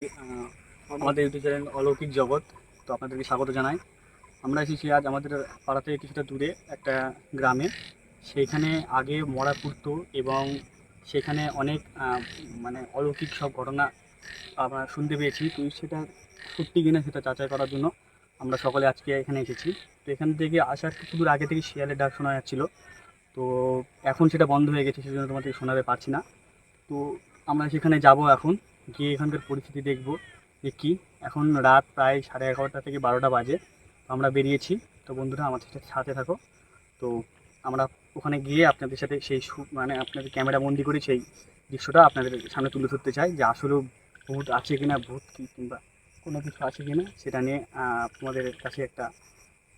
আমাদের YouTube channel অলৌকিক জগৎ। তো আপনাদেরকে স্বাগত জানাই। আমরা এসেছি আজ আমাদের পাড়া থেকে কিছুটা দূরে একটা গ্রামে। সেইখানে আগে মরা পুড়তো এবং সেখানে অনেক মানে অলৌকিক সব ঘটনা আমরা শুনতে পেয়েছি। তো সেটা সত্যি কিনা সেটা যাচাই করার জন্য আমরা সকলে আজকে এখানে এসেছি। তো এখান থেকে আসার কিছু দূর আগে থেকে শিয়ালের ডাক শোনা যাচ্ছিলো। তো এখন সেটা বন্ধ হয়ে গেছে, সেজন্য তোমাদেরকে শোনাতে পারছি না। তো আমরা সেখানে যাব এখন, গিয়ে এখানকার পরিস্থিতি দেখব যে কী। এখন রাত প্রায় 11:30 থেকে 12টা বাজে। তো আমরা বেরিয়েছি। তো বন্ধুরা আমাদের সাথে থাকো। তো আমরা ওখানে গিয়ে আপনাদের সাথে সেই মানে আপনাদের ক্যামেরা বন্দি করে সেই দৃশ্যটা আপনাদের সামনে তুলে ধরতে চাই, যে আসলেও ভূত আছে কিনা, ভূত কি কিংবা কোনো কিছু আছে কিনা সেটা নিয়ে তোমাদের কাছে একটা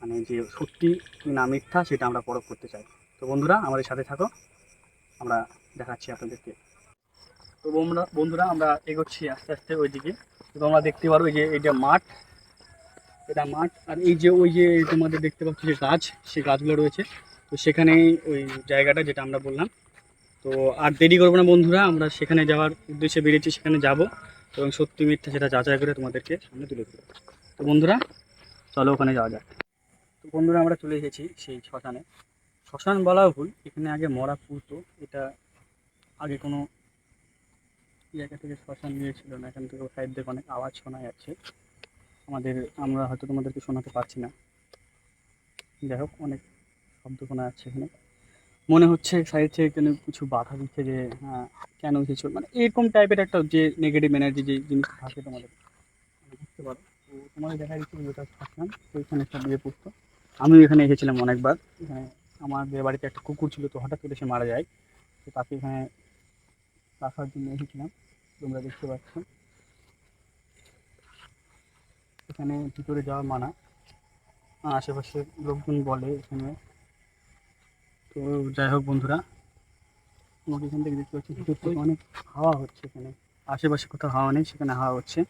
মানে যে সত্যি কি না মিথ্যা সেটা আমরা পরখ করতে চাই। তো বন্ধুরা আমাদের সাথে থাকো, আমরা দেখাচ্ছি আপনাদেরকে। তো বন্ধুরা আমরা এগোচ্ছি আস্তে আস্তে ওইদিকে। তো তোমরা দেখতে পারো এই যে এইটা মাঠ, এটা মাঠ। আর এই যে ওই যে তোমাদের দেখতে পাচ্ছ যে গাছ, সেই গাছগুলো রয়েছে। তো সেখানেই ওই জায়গাটা যেটা আমরা বললাম। তো আর দেরি করবো না বন্ধুরা, আমরা সেখানে যাওয়ার উদ্দেশ্যে বেরিয়েছি, সেখানে যাব এবং সত্যি মিথ্যা সেটা যাচাই করে তোমাদেরকে সামনে তুলে ধরবো। তো বন্ধুরা চলো ওখানে যাওয়া যাক। তো বন্ধুরা আমরা চলে এসেছি সেই শ্মশানে। শ্মশান বলা ভুল, এখানে আগে মরা পুড়তো। এটা আগে কোনো জায়গা থেকে শ্মশান নিয়েছিল না। এখান থেকে সাইড থেকে অনেক আওয়াজ শোনা যাচ্ছে আমাদের, আমরা হয়তো তোমাদেরকে শোনাতে পারছি না। যাই হোক, অনেক শব্দ শোনা যাচ্ছে এখানে। মনে হচ্ছে সাইড থেকে কেন কিছু বাধা দিচ্ছে, যে কেন কিছু মানে এরকম টাইপের একটা যে নেগেটিভ এনার্জি যে জিনিসটা থাকে তোমাদের বুঝতে পারো। তো তোমাদের দেখা দিচ্ছিল যেটা শ্মশান, ওইখানে একটা বিয়ে পড়তো। আমিও এখানে এসেছিলাম অনেকবার। এখানে আমাদের বাড়িতে একটা কুকুর ছিল, তো হঠাৎ করে সে মারা যায়। তো তাকে এখানে রাখার জন্য এসেছিলাম। তোমরা দেখতে পাচ্ছ এখানে ভিতরে যাওয়া মানা। আশেপাশে লোকজন বলে এখানে। তো যাই হোক বন্ধুরা, আমাকে এখান থেকে দেখতে পাচ্ছি ভিতর থেকে অনেক হাওয়া হচ্ছে এখানে। আশেপাশে কোথাও হাওয়া নেই, সেখানে হাওয়া হচ্ছে।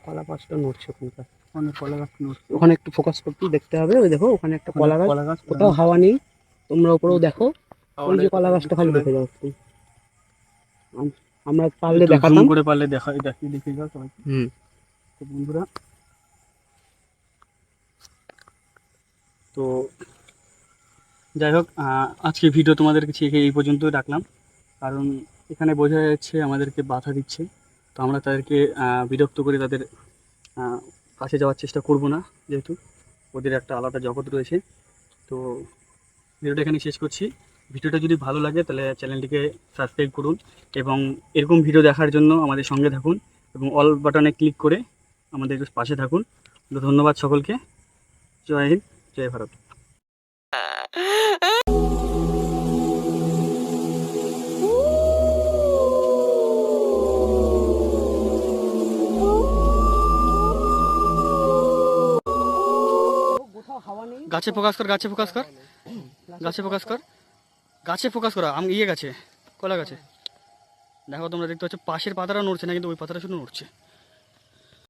কলা গাছটা নড়ছে ওখানকার। অনেক কলা গাছ নড়ছে। ওখানে একটু ফোকাস করতে দেখতে হবে। ওই দেখো ওখানে একটা কলা গাছ, কলা গাছ কোথাও হাওয়া নেই। তোমরা উপরেও দেখো, ওই যে কলা গাছটা খালি দেখে যাও একটু। আমরা পারলে একটু জুম দেখাতাম। করে পারলে দেখে যাও সবাই। তো বন্ধুরা, তো যাই হোক, আজকে ভিডিও তোমাদের কাছে এই পর্যন্তই রাখলাম। কারণ এখানে বোঝা যাচ্ছে আমাদেরকে বাধা দিচ্ছে। তো আমরা তাদেরকে বিরক্ত করে তাদের কাছে যাওয়ার চেষ্টা করব না, যেহেতু ওদের একটা আলাদা জগৎ রয়েছে। তো ভিডিওটা এখানে শেষ করছি। ভিডিওটা যদি ভালো লাগে তাহলে চ্যানেলটিকে সাবস্ক্রাইব করুন এবং এরকম ভিডিও দেখার জন্য আমাদের সঙ্গে থাকুন এবং অল বাটনে ক্লিক করে আমাদের পাশে থাকুন। তো ধন্যবাদ সকলকে। জয় হিন্দ, জয় ভারত। গাছে ফোকাস কর, গাছে ফোকাস কর, গাছে ফোকাস কর, গাছে ফোকাস করা। আমি ইয়ে গাছে, কলা গাছে। দেখো তোমরা দেখতে পাচ্ছ পাশের পাতাটা নড়ছে না, কিন্তু ওই পাতাটা শুধু নড়ছে।